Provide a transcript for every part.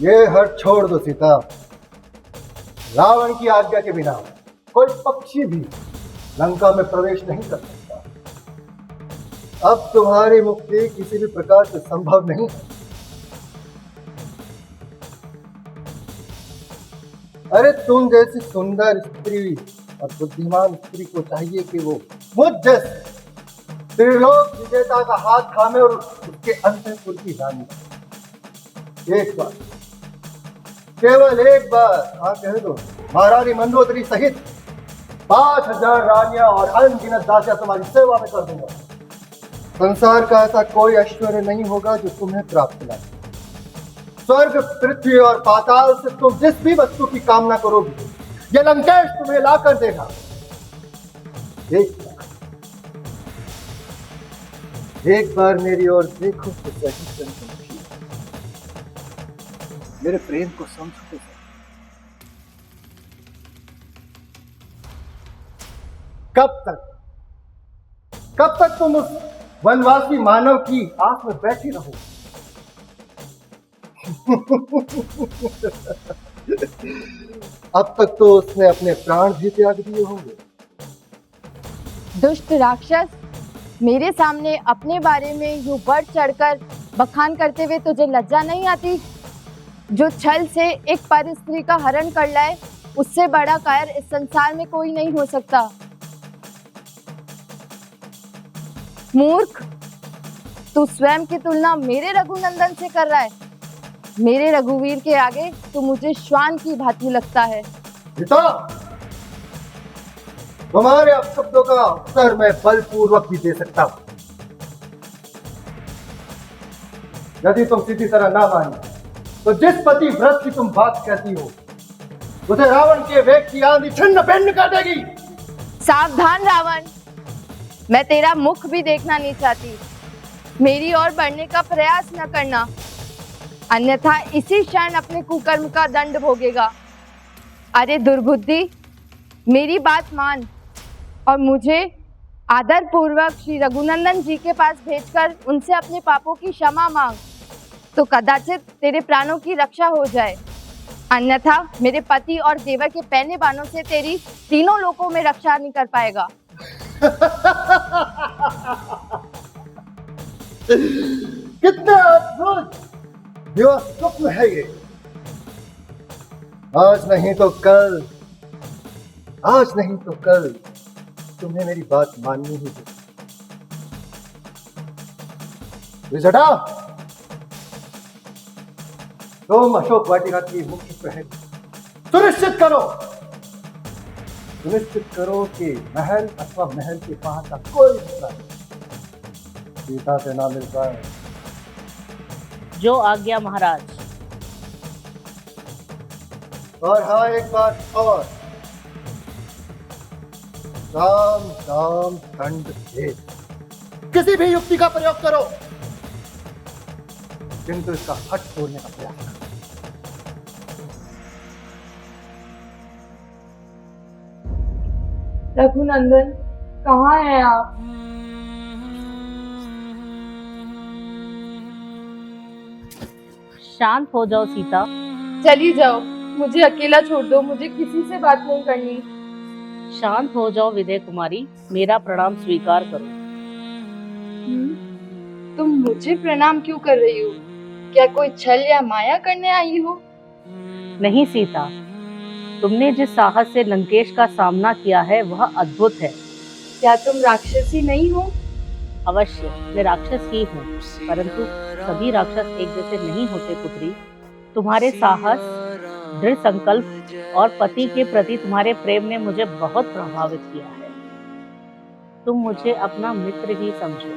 ये हट छोड़ दो सीता। रावण की आज्ञा के बिना कोई पक्षी भी लंका में प्रवेश नहीं कर सकता। अब तुम्हारी मुक्ति किसी भी प्रकार से संभव नहीं है। अरे तुम जैसी सुंदर स्त्री और बुद्धिमान स्त्री को चाहिए कि वो मुझ जैसे त्रिलोक विजेता का हाथ थामे और उसके अंतःपुर की रानी। एक बार, केवल एक बार हाँ कह दो, महारानी मंदोदरी सहित 5000 रानियां और अनगिनत दासियां तुम्हारी सेवा में कर दूंगा। संसार का ऐसा कोई ऐश्वर्य नहीं होगा जो तुम्हें प्राप्त न हो। स्वर्ग, पृथ्वी और पाताल से तुम जिस भी वस्तु की कामना करोगी, यह लंकेश तुम्हें ला कर देगा। एक बार मेरी ओर देखो तो सही चंचल, मेरे प्रेम को समझो तो सही। कब तक तुम उस वनवासी मानव की आस में बैठी रहो? अब तक तो उसने अपने प्राण भी त्याग दिए होंगे। दुष्ट राक्षस, मेरे सामने अपने बारे में यूं बढ़ चढ़कर बखान करते हुए तुझे लज्जा नहीं आती? जो छल से एक पर स्त्री का हरण कर लाए, उससे बड़ा कायर इस संसार में कोई नहीं हो सकता। मूर्ख, तू स्वयं की तुलना मेरे रघुनंदन से कर रहा है। मेरे रघुवीर के आगे तू मुझे श्वान की भांति लगता है। पिता, तुम्हारे अपशब्दों का उत्तर मैं बलपूर्वक भी दे सकता हूं। यदि तुम सीधी तरह ना मानी तो जिस पति व्रत की तुम बात कहती हो, उसे रावण के वेग की आंधी छिन्न भिन्न कर देगी। सावधान रावण, मैं तेरा मुख भी देखना नहीं चाहती। मेरी ओर बढ़ने का प्रयास न करना, अन्यथा इसी क्षण अपने कुकर्म का दंड भोगेगा। अरे दुर्बुद्धि, मेरी बात मान और मुझे आदर पूर्वक श्री रघुनंदन जी के पास भेजकर उनसे अपने पापों की क्षमा मांग, तो कदाचित तेरे प्राणों की रक्षा हो जाए। अन्यथा मेरे पति और देवर के पैने बाणों से तेरी तीनों लोकों में रक्षा नहीं कर पाएगा। कितना अद्भुत स्वप्न है ये। आज नहीं तो कल, आज नहीं तो कल तुम्हें मेरी बात माननी ही होगी। विजटा, तुम अशोक वाटिका की मुख्य प्रहरी, सुनिश्चित करो कि महल अथवा महल के बाहर का कोई हिस्सा सीता से ना मिल पाए। जो आज्ञा महाराज। और हाँ, एक बात और, साम दाम दंड भेद, किसी भी युक्ति का प्रयोग करो, किंतु इसका हट तोड़ने का प्रयास करो। रघुनंदन, कहाँ हैं आप? शांत हो जाओ सीता। चली जाओ, मुझे अकेला छोड़ दो, मुझे किसी से बात नहीं करनी। शांत हो जाओ विदय कुमारी, मेरा प्रणाम स्वीकार करो। तुम मुझे प्रणाम क्यों कर रही हो? क्या कोई छल या माया करने आई हो? नहीं सीता, तुमने जिस साहस से लंकेश का सामना किया है वह अद्भुत है। क्या तुम राक्षसी नहीं हो? अवश्य, मैं राक्षस ही हूँ, परंतु सभी राक्षस एक जैसे नहीं होते पुत्री। तुम्हारे साहस, दृढ़ संकल्प और पति के प्रति तुम्हारे प्रेम ने मुझे बहुत प्रभावित किया है। तुम मुझे अपना मित्र ही समझो।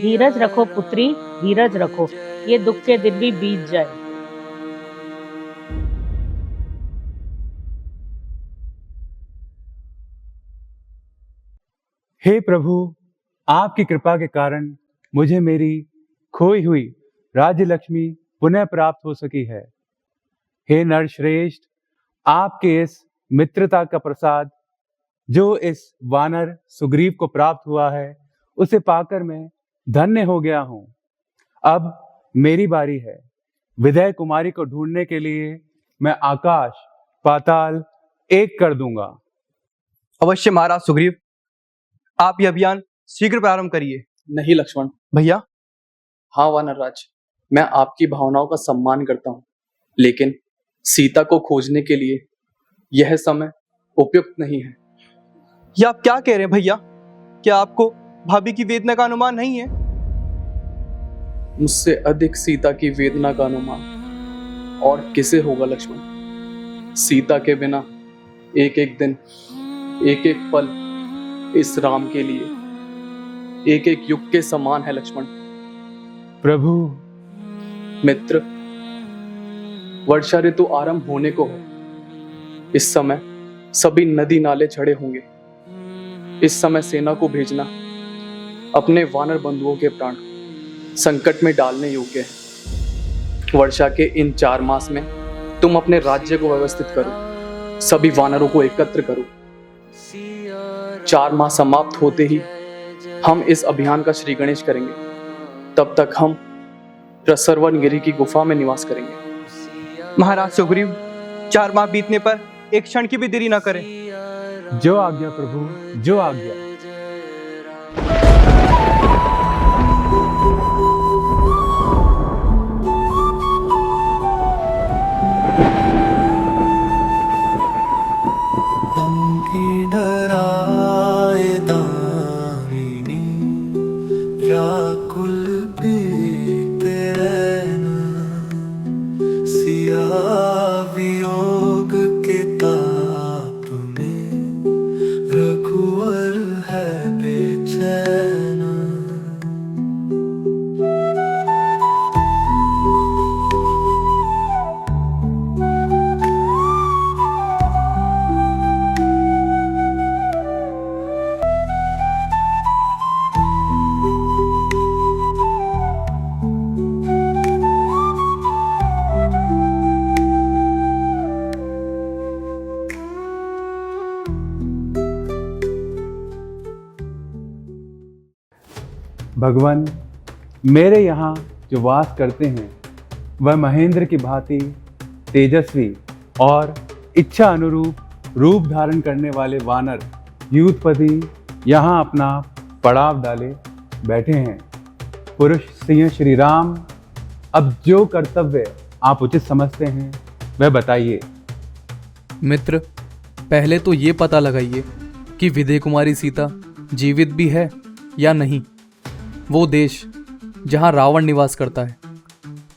धीरज रखो पुत्री, धीरज रखो, ये दुख के दिन भी बीत जाए। हे प्रभु, आपकी कृपा के कारण मुझे मेरी खोई हुई राज्य लक्ष्मी पुनः प्राप्त हो सकी है। हे नरश्रेष्ठ, आपके इस मित्रता का प्रसाद जो इस वानर सुग्रीव को प्राप्त हुआ है, उसे पाकर मैं धन्य हो गया हूँ। अब मेरी बारी है। विदेह कुमारी को ढूंढने के लिए मैं आकाश पाताल एक कर दूंगा। अवश्य महाराज सुग्रीव, आप ये अभियान शीघ्र प्रारंभ करिए। नहीं लक्ष्मण। भैया, हाँ वानरराज, मैं आपकी भावनाओं का सम्मान करता हूँ, लेकिन सीता को खोजने के लिए यह समय उपयुक्त नहीं है। ये आप क्या कह रहे हैं भैया? क्या आपको भाभी की वेदना का अनुमान नहीं है? मुझसे अधिक सीता की वेदना का अनुमान और किसे होगा लक्ष्मण? सीता के बिना एक एक दिन, एक एक पल इस राम के लिए एक एक युग के समान है लक्ष्मण। प्रभु। मित्र, वर्षा ऋतु आरंभ होने को है। इस समय सभी नदी नाले चढ़े होंगे। इस समय सेना को भेजना अपने वानर बंधुओं के प्राण संकट में डालने योग्य है। वर्षा के इन 4 मास में तुम अपने राज्य को व्यवस्थित करो, सभी वानरों को एकत्र करो। 4 मास समाप्त होते ही हम इस अभियान का श्री गणेश करेंगे। तब तक हम प्रसरवन गिरी की गुफा में निवास करेंगे। महाराज सुग्रीव, 4 माह बीतने पर एक क्षण की भी देरी न करें। जो आज्ञा प्रभु, जो आज्ञा। भगवान, मेरे यहाँ जो वास करते हैं वह महेंद्र की भांति तेजस्वी और इच्छा अनुरूप रूप धारण करने वाले वानर यूथपति यहाँ अपना पड़ाव डाले बैठे हैं। पुरुष सिंह श्री राम, अब जो कर्तव्य आप उचित समझते हैं वह बताइए। मित्र, पहले तो ये पता लगाइए कि विदेह कुमारी सीता जीवित भी है या नहीं। वो देश जहाँ रावण निवास करता है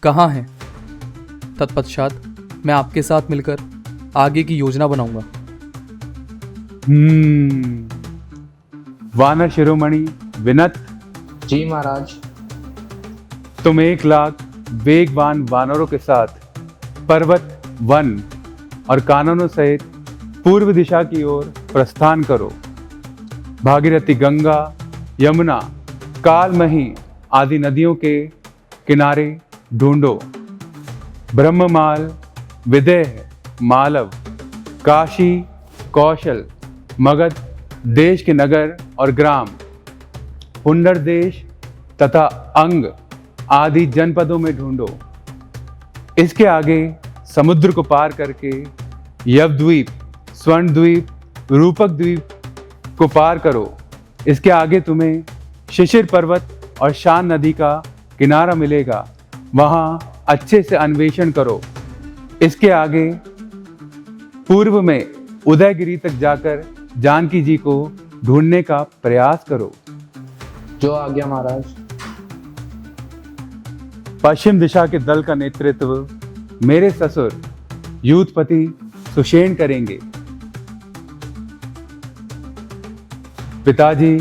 कहाँ है? तत्पश्चात मैं आपके साथ मिलकर आगे की योजना बनाऊंगा। वानर शिरोमणि विनत। जी महाराज। तुम 1 लाख वेगवान वानरों के साथ पर्वत, वन और काननों सहित पूर्व दिशा की ओर प्रस्थान करो। भागीरथी, गंगा, यमुना, कालमही आदि नदियों के किनारे ढूंढो। ब्रह्ममाल, विदेह, मालव, काशी, कौशल, मगध देश के नगर और ग्राम, पुंडर देश तथा अंग आदि जनपदों में ढूंढो। इसके आगे समुद्र को पार करके यवद्वीप, स्वर्णद्वीप, रूपक द्वीप को पार करो। इसके आगे तुम्हें शिशिर पर्वत और शान नदी का किनारा मिलेगा, वहां अच्छे से अन्वेषण करो। इसके आगे पूर्व में उदयगिरी तक जाकर जानकी जी को ढूंढने का प्रयास करो। जो आज्ञा महाराज। पश्चिम दिशा के दल का नेतृत्व मेरे ससुर यूथपति सुषेण करेंगे। पिताजी,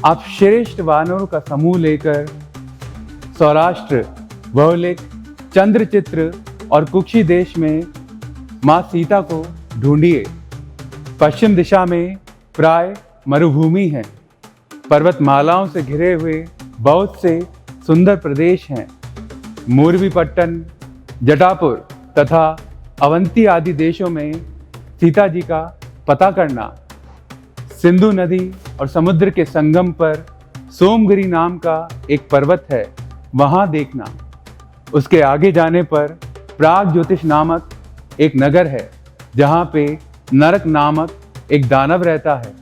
आप श्रेष्ठ वानरों का समूह लेकर सौराष्ट्र, भौलिक, चंद्रचित्र और कुक्षी देश में मां सीता को ढूंढिए। पश्चिम दिशा में प्राय मरुभूमि है। पर्वतमालाओं से घिरे हुए बहुत से सुंदर प्रदेश हैं। मूर्वीपट्टन, जटापुर तथा अवंती आदि देशों में सीता जी का पता करना। सिंधु नदी और समुद्र के संगम पर सोमगिरी नाम का एक पर्वत है। वहां देखना। उसके आगे जाने पर प्राग ज्योतिष नामक एक नगर है, जहां पे नरक नामक एक दानव रहता है।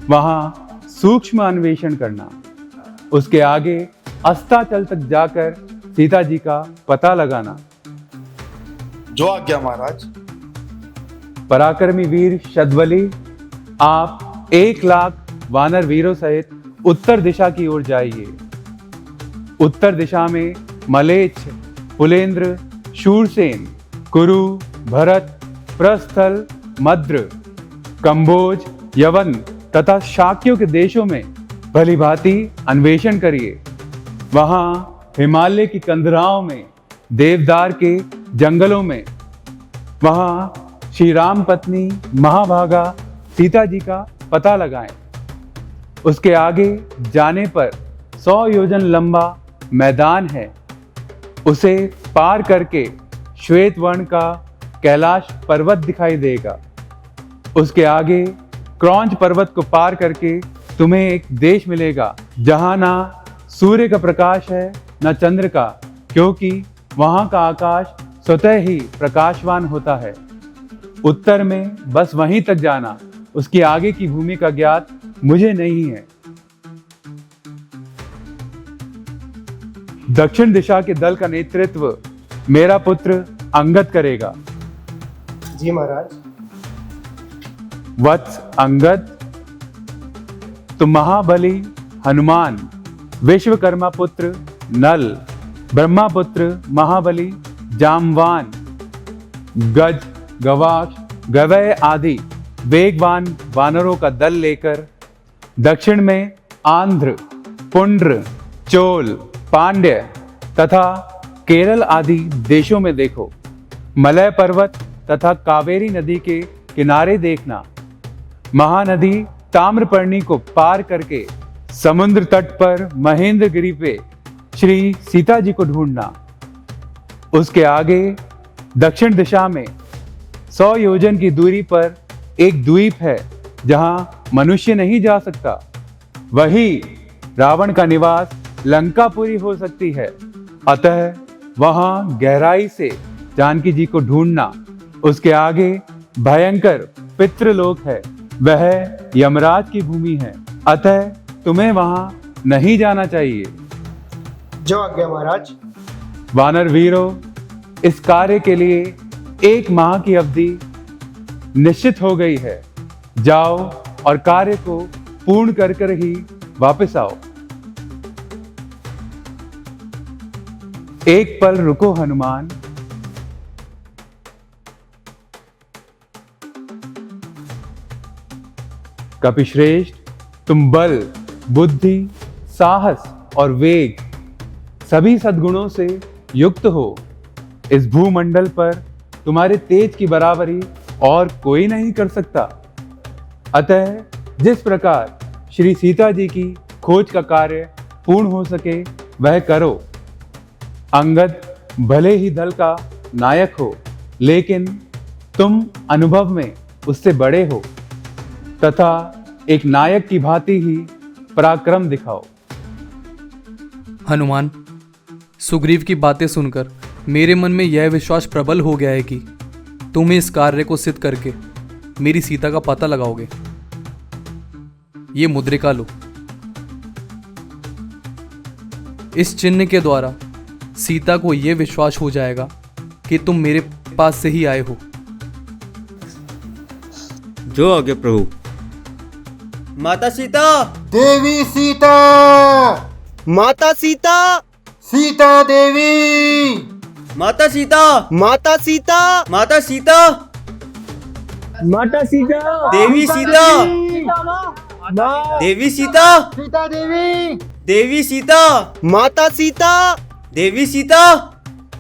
वहां सूक्ष्म अन्वेषण करना। उसके आगे अस्ताचल तक जाकर सीता जी का पता लगाना। जो आज्ञा महाराज। पराक्रमी वीर शद्वली, आप 1,00,000 वानर वीरों सहित उत्तर दिशा की ओर जाइए। उत्तर दिशा में मलेच्छ, पुलेंद्र, शूरसेन, कुरु, भरत, प्रस्थल, मद्र, कंबोज, यवन तथा शाक्यों के देशों में भली भांति अन्वेषण करिए। वहां हिमालय की कंदराओं में, देवदार के जंगलों में, वहां श्री राम पत्नी महाभागा सीता जी का पता लगाएं। उसके आगे जाने पर 100 योजन लंबा मैदान है। उसे पार करके श्वेत वर्ण का कैलाश पर्वत दिखाई देगा। उसके आगे क्रौंच पर्वत को पार करके तुम्हें एक देश मिलेगा, जहां ना सूर्य का प्रकाश है न चंद्र का, क्योंकि वहां का आकाश स्वतः ही प्रकाशवान होता है। उत्तर में बस वहीं तक जाना, उसकी आगे की भूमि का ज्ञात मुझे नहीं है। दक्षिण दिशा के दल का नेतृत्व मेरा पुत्र अंगद करेगा। जी महाराज। वत्स अंगद, तुम महाबली हनुमान, विश्वकर्मा पुत्र नल, ब्रह्मा पुत्र महाबली जामवान, गज, गवाक्ष, गवय आदि वेगवान वानरों का दल लेकर दक्षिण में आंध्र, पुंड्र, चोल, पांड्य तथा केरल आदि देशों में देखो। मलय पर्वत तथा कावेरी नदी के किनारे देखना। महानदी ताम्रपर्णी को पार करके समुद्र तट पर महेंद्रगिरी पे श्री सीता जी को ढूंढना। उसके आगे दक्षिण दिशा में 100 योजन की दूरी पर एक द्वीप है, जहां मनुष्य नहीं जा सकता। वही रावण का निवास लंकापुरी हो सकती है। अतः वहां गहराई से जानकी जी को ढूंढना। उसके आगे भयंकर पितृलोक है, वह यमराज की भूमि है। अतः तुम्हें वहां नहीं जाना चाहिए। जो आज्ञा महाराज। वानर वीरों, इस कार्य के लिए 1 माह की अवधि निश्चित हो गई है। जाओ और कार्य को पूर्ण कर ही वापस आओ। एक पल रुको हनुमान। कपिश्रेष्ठ, तुम बल, बुद्धि, साहस और वेग सभी सद्गुणों से युक्त हो। इस भूमंडल पर तुम्हारे तेज की बराबरी और कोई नहीं कर सकता। अतः जिस प्रकार श्री सीता जी की खोज का कार्य पूर्ण हो सके वह करो। अंगद भले ही दल का नायक हो, लेकिन तुम अनुभव में उससे बड़े हो तथा एक नायक की भांति ही पराक्रम दिखाओ। हनुमान, सुग्रीव की बातें सुनकर मेरे मन में यह विश्वास प्रबल हो गया है कि तुम इस कार्य को सिद्ध करके मेरी सीता का पता लगाओगे। ये मुद्रिका लो। इस चिन्ह के द्वारा सीता को यह विश्वास हो जाएगा कि तुम मेरे पास से ही आए हो। जो आगे प्रभु। माता सीता, देवी सीता, माता सीता, सीता देवी, माता सीता, माता सीता, माता सीता, माता सीता, देवी सीता, देवी सीता, सीता देवी, देवी सीता, माता सीता, देवी सीता,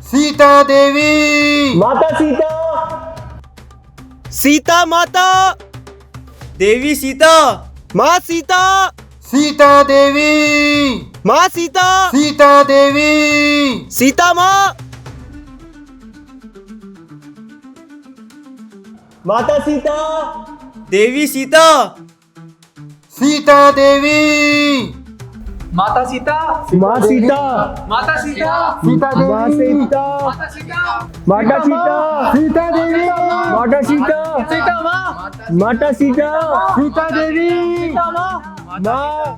सीता देवी, माता सीता, सीता माता, देवी सीता, माँ सीता, सीता देवी, माँ सीता, सीता देवी, सीता माँ, माता सीता, देवी सीता, सीता देवी, माता सीता, माँ सीता, माता सीता, सीता माँ देवी, सीता, माता सीता, माता सीता, सीता देवी, माता सीता, सीता माँ, माता सीता, सीता देवी, सीता माँ, माँ